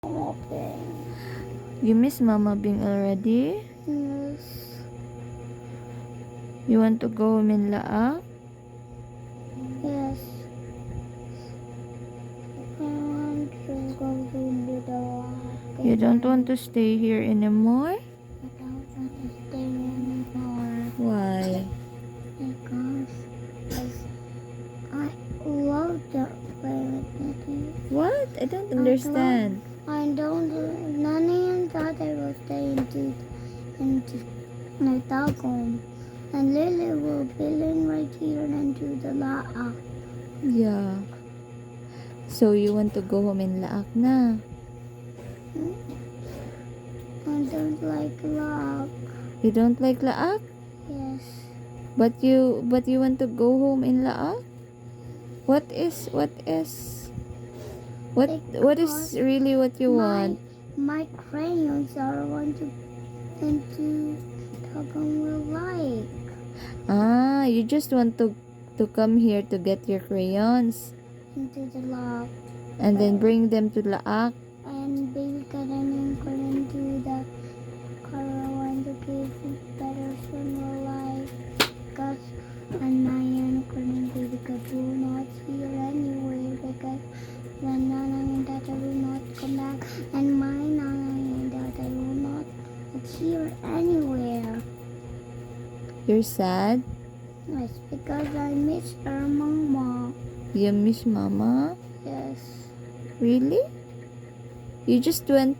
Open. You miss Mama Bing already? Yes. You want to go home in Laak? Yes. I want to go to the walk. You don't want to stay here anymore? I don't want to stay anymore. Why? Because I love to play with Nanny. What? I don't understand. I don't. Nanny and Tata will stay into the dog home. And Lily will fill in right here into the laak. Yeah. So you want to go home in Laak na? I don't like laak. You don't like Laak? Yes. But you want to go home in Laak? What is really what you want? My crayons are one to into Tagum will like. Ah, you just want to come here to get your crayons Into the laak. and then bring them to Laak. And baby got an anchor into the caravan to give better swim will like. Because and my anchor and baby got will not here anywhere because when Nana and Tata will not come back and my Nana and Tata will not here anywhere. You're sad? Yes, because I miss her mama. You miss Mama? Yes. Really? You just come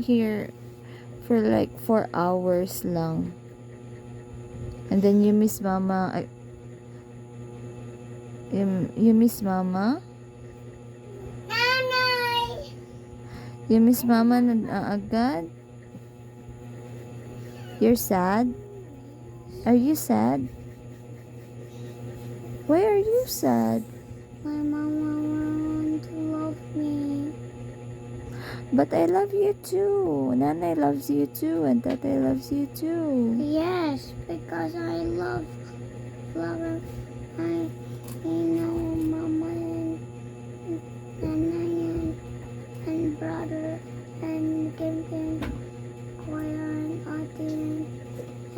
here for like 4 hours lang. And then you miss Mama. You miss Mama? Nanay! You miss Mama na agad? You're sad? Are you sad? Why are you sad? My mama want to love me. But I love you too. Nanay loves you too, and Tatay loves you too. Yes, because I love her. I know mama and Nana and brother and Kim Koya and Ate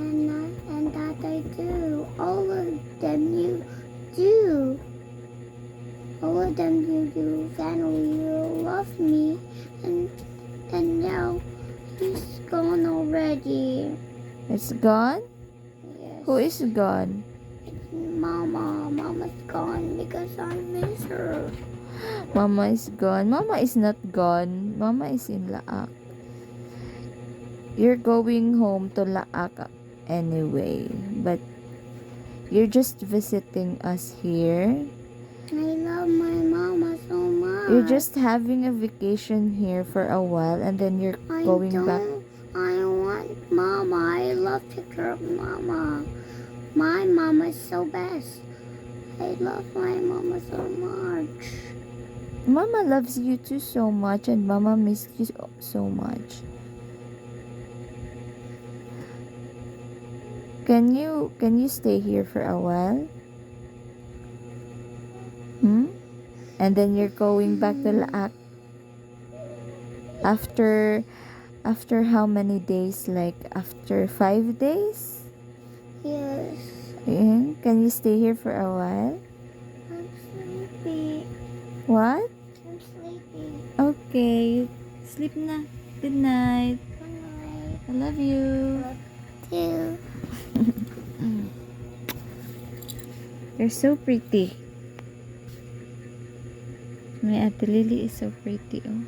and Tatay too. All of them you do. All of them you do. Family will love me and now he's gone already. It's gone? Yes. Who is gone? Mama. Mama's gone because I miss her. Mama is gone. Mama is not gone. Mama is in Laak. You're going home to Laak anyway, but you're just visiting us here. I love my mama so much. You're just having a vacation here for a while and then you're going back. I want mama. I love picture of mama. My mama is so best. I love my mama so much. Mama loves you too so much and Mama missed you so much. Can you stay here for a while? And then you're going back to Laak after how many days? Like after 5 days? Yes. Yeah. Can you stay here for a while? I'm sleepy. What? I'm sleepy. Okay. Sleep na. Good night. Good night. I love you. Love you. You're so pretty. My Ate Lily is so pretty. Oh.